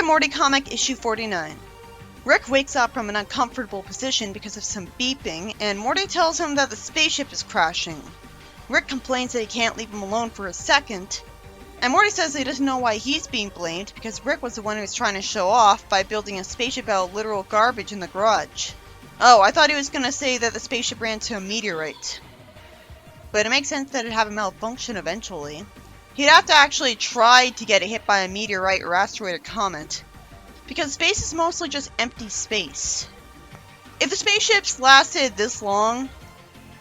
and Morty comic issue 49. Rick wakes up from an uncomfortable position because of some beeping, and Morty tells him that the spaceship is crashing. Rick complains that he can't leave him alone for a second, and Morty says he doesn't know why he's being blamed because Rick was the one who was trying to show off by building a spaceship out of literal garbage in the garage. Oh, I thought he was going to say that the spaceship ran into a meteorite. But it makes sense that it'd have a malfunction eventually. He'd have to actually try to get it hit by a meteorite or asteroid or comet, because space is mostly just empty space. If the spaceships lasted this long,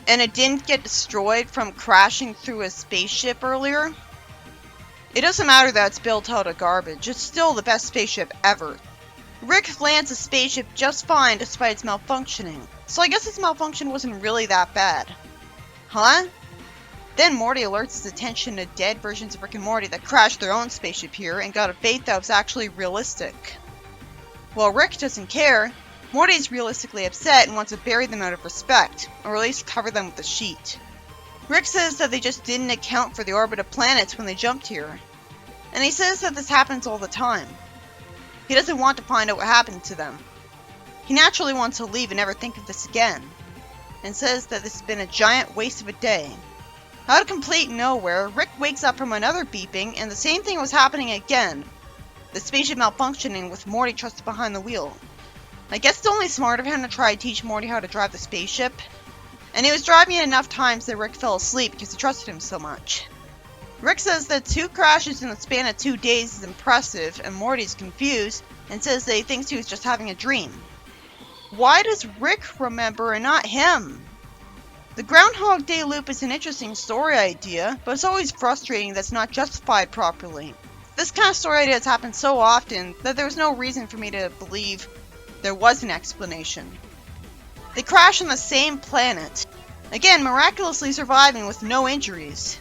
and it didn't get destroyed from crashing through a spaceship earlier, it doesn't matter that it's built out of garbage, it's still the best spaceship ever. Rick lands a spaceship just fine despite its malfunctioning, so I guess its malfunction wasn't really that bad. Huh? Then Morty alerts his attention to dead versions of Rick and Morty that crashed their own spaceship here and got a fate that was actually realistic. While Rick doesn't care, Morty's realistically upset and wants to bury them out of respect, or at least cover them with a sheet. Rick says that they just didn't account for the orbit of planets when they jumped here, and he says that this happens all the time. He doesn't want to find out what happened to them. He naturally wants to leave and never think of this again, and says that this has been a giant waste of a day. Out of complete nowhere, Rick wakes up from another beeping, and the same thing was happening again. The spaceship malfunctioning with Morty trusted behind the wheel. I guess it's only smart of him to try to teach Morty how to drive the spaceship, and he was driving it enough times that Rick fell asleep because he trusted him so much. Rick says that 2 crashes in the span of 2 days is impressive, and Morty's confused and says that he thinks he was just having a dream. Why does Rick remember and not him? The Groundhog Day loop is an interesting story idea, but it's always frustrating that it's not justified properly. This kind of story idea has happened so often that there was no reason for me to believe there was an explanation. They crash on the same planet, again miraculously surviving with no injuries.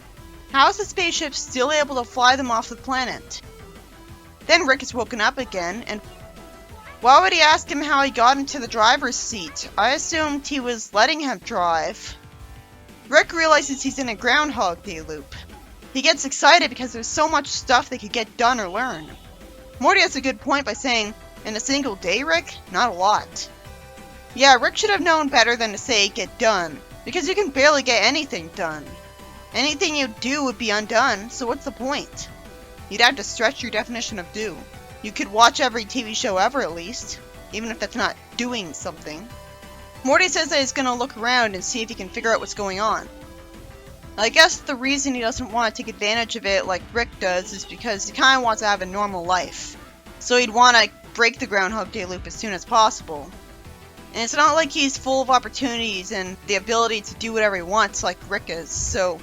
How is the spaceship still able to fly them off the planet? Then Rick is woken up again, and why would he ask him how he got into the driver's seat? I assumed he was letting him drive. Rick realizes he's in a Groundhog Day loop. He gets excited because there's so much stuff they could get done or learn. Morty has a good point by saying, in a single day, Rick? Not a lot. Yeah, Rick should have known better than to say get done, because you can barely get anything done. Anything you do would be undone, so what's the point? You'd have to stretch your definition of do. You could watch every TV show ever at least, even if that's not doing something. Morty says that he's going to look around and see if he can figure out what's going on. I guess the reason he doesn't want to take advantage of it like Rick does is because he kind of wants to have a normal life. So he'd want to break the Groundhog Day loop as soon as possible. And it's not like he's full of opportunities and the ability to do whatever he wants like Rick is, so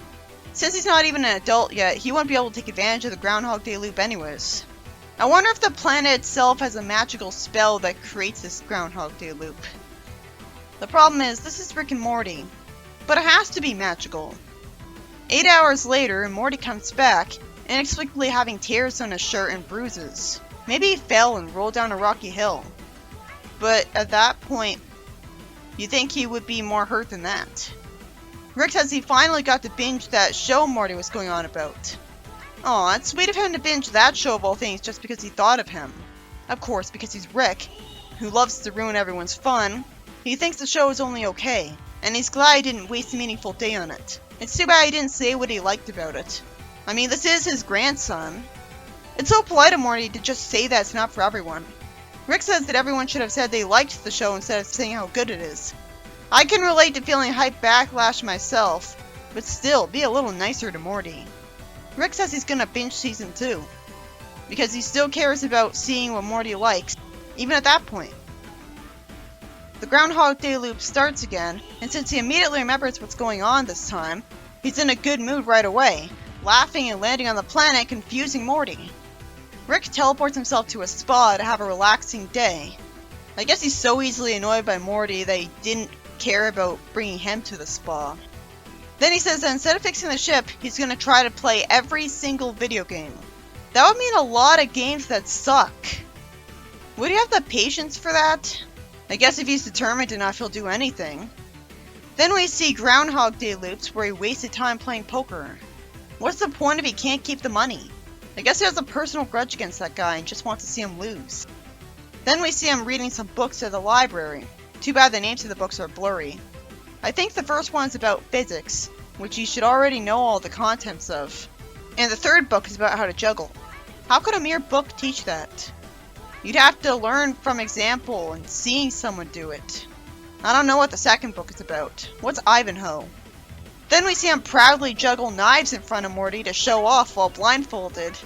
since he's not even an adult yet, he won't be able to take advantage of the Groundhog Day loop anyways. I wonder if the planet itself has a magical spell that creates this Groundhog Day loop. The problem is, this is Rick and Morty, but it has to be magical. 8 hours later, Morty comes back, inexplicably having tears on his shirt and bruises. Maybe he fell and rolled down a rocky hill. But at that point, you'd think he would be more hurt than that. Rick says he finally got to binge that show Morty was going on about. Aw, it's sweet of him to binge that show of all things just because he thought of him. Of course, because he's Rick, who loves to ruin everyone's fun. He thinks the show is only okay, and he's glad he didn't waste a meaningful day on it. It's too bad he didn't say what he liked about it. I mean, this is his grandson. It's so polite of Morty to just say that it's not for everyone. Rick says that everyone should have said they liked the show instead of saying how good it is. I can relate to feeling hype backlash myself, but still, be a little nicer to Morty. Rick says he's gonna binge season 2, because he still cares about seeing what Morty likes, even at that point. The Groundhog Day loop starts again, and since he immediately remembers what's going on this time, he's in a good mood right away, laughing and landing on the planet, confusing Morty. Rick teleports himself to a spa to have a relaxing day. I guess he's so easily annoyed by Morty that he didn't care about bringing him to the spa. Then he says that instead of fixing the ship, he's going to try to play every single video game. That would mean a lot of games that suck. Would he have the patience for that? I guess if he's determined enough, he'll do anything. Then we see Groundhog Day loops where he wasted time playing poker. What's the point if he can't keep the money? I guess he has a personal grudge against that guy and just wants to see him lose. Then we see him reading some books at the library. Too bad the names of the books are blurry. I think the first one's about physics, which you should already know all the contents of. And the third book is about how to juggle. How could a mere book teach that? You'd have to learn from example and seeing someone do it. I don't know what the second book is about. What's Ivanhoe? Then we see him proudly juggle knives in front of Morty to show off while blindfolded.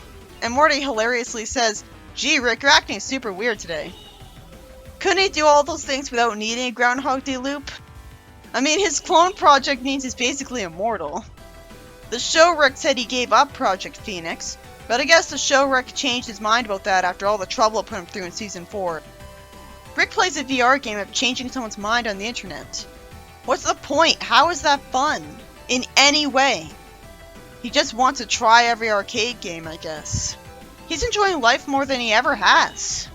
And Morty hilariously says, "Gee, Rick, you're acting super weird today." Couldn't he do all those things without needing a Groundhog Day loop? I mean, his clone project means he's basically immortal. The show Rick said he gave up Project Phoenix, but I guess the show Rick changed his mind about that after all the trouble it put him through in Season 4. Rick plays a VR game of changing someone's mind on the internet. What's the point? How is that fun? In any way? He just wants to try every arcade game, I guess. He's enjoying life more than he ever has.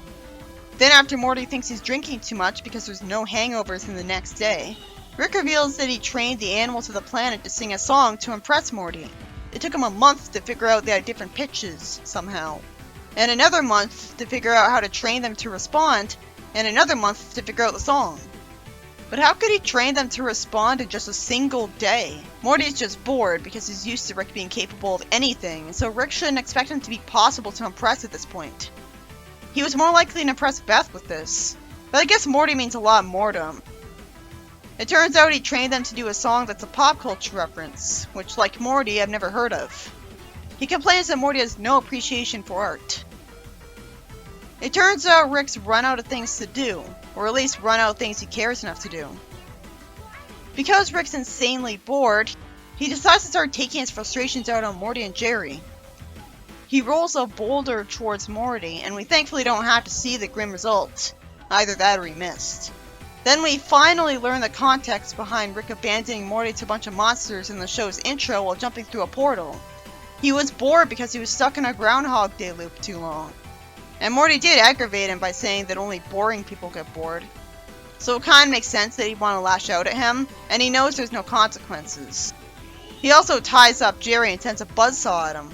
Then after Morty thinks he's drinking too much because there's no hangovers in the next day, Rick reveals that he trained the animals of the planet to sing a song to impress Morty. It took him a month to figure out they had different pitches, somehow. And another month to figure out how to train them to respond, and another month to figure out the song. But how could he train them to respond in just a single day? Morty's just bored because he's used to Rick being capable of anything, so Rick shouldn't expect him to be possible to impress at this point. He was more likely to impress Beth with this, but I guess Morty means a lot more to him. It turns out he trained them to do a song that's a pop culture reference, which, like Morty, I've never heard of. He complains that Morty has no appreciation for art. It turns out Rick's run out of things to do, or at least run out of things he cares enough to do. Because Rick's insanely bored, he decides to start taking his frustrations out on Morty and Jerry. He rolls a boulder towards Morty, and we thankfully don't have to see the grim result. Either that or he missed. Then we finally learn the context behind Rick abandoning Morty to a bunch of monsters in the show's intro while jumping through a portal. He was bored because he was stuck in a Groundhog Day loop too long. And Morty did aggravate him by saying that only boring people get bored. So it kinda makes sense that he'd want to lash out at him, and he knows there's no consequences. He also ties up Jerry and sends a buzzsaw at him.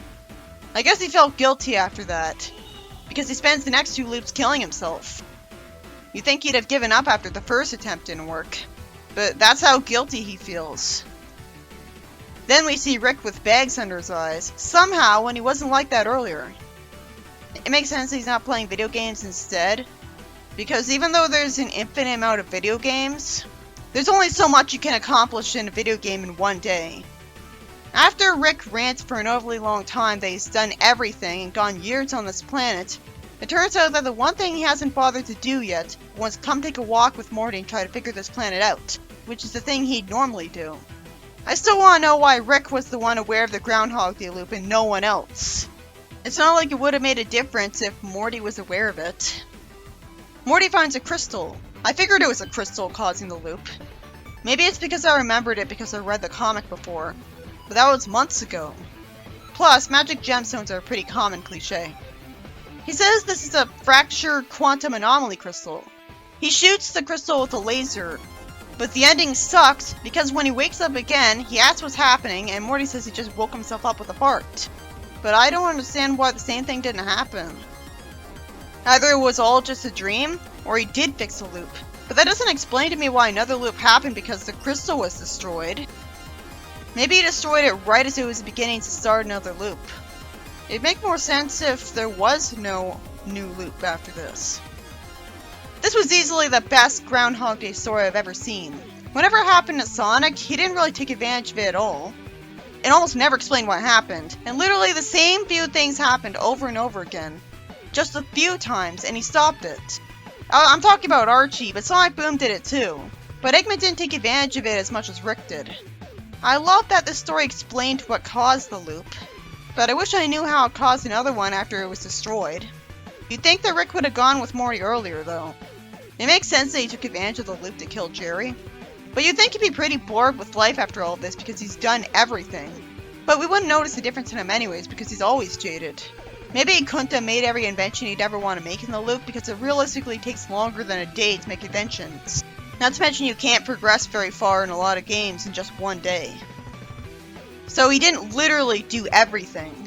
I guess he felt guilty after that, because he spends the next 2 loops killing himself. You'd think he'd have given up after the first attempt didn't work, but that's how guilty he feels. Then we see Rick with bags under his eyes, somehow when he wasn't like that earlier. It makes sense that he's not playing video games instead, because even though there's an infinite amount of video games, there's only so much you can accomplish in a video game in one day. After Rick rants for an overly long time that he's done everything and gone years on this planet, it turns out that the one thing he hasn't bothered to do yet was come take a walk with Morty and try to figure this planet out, which is the thing he'd normally do. I still want to know why Rick was the one aware of the Groundhog Day loop and no one else. It's not like it would have made a difference if Morty was aware of it. Morty finds a crystal. I figured it was a crystal causing the loop. Maybe it's because I remembered it because I read the comic before, but that was months ago. Plus, magic gemstones are a pretty common cliche. He says this is a fractured quantum anomaly crystal. He shoots the crystal with a laser, but the ending sucks because when he wakes up again, he asks what's happening and Morty says he just woke himself up with a fart. But I don't understand why the same thing didn't happen. Either it was all just a dream, or he did fix the loop. But that doesn't explain to me why another loop happened because the crystal was destroyed. Maybe he destroyed it right as it was beginning to start another loop. It'd make more sense if there was no new loop after this. This was easily the best Groundhog Day story I've ever seen. Whatever happened to Sonic, he didn't really take advantage of it at all. It almost never explained what happened, and literally the same few things happened over and over again. Just a few times, and he stopped it. I'm talking about Archie, but Sonic Boom did it too. But Eggman didn't take advantage of it as much as Rick did. I love that this story explained what caused the loop, but I wish I knew how it caused another one after it was destroyed. You'd think that Rick would have gone with Morty earlier, though. It makes sense that he took advantage of the loop to kill Jerry. But you'd think he'd be pretty bored with life after all of this because he's done everything. But we wouldn't notice the difference in him anyways because he's always jaded. Maybe he couldn't have made every invention he'd ever want to make in the loop because it realistically takes longer than a day to make inventions. Not to mention you can't progress very far in a lot of games in just one day. So he didn't literally do everything.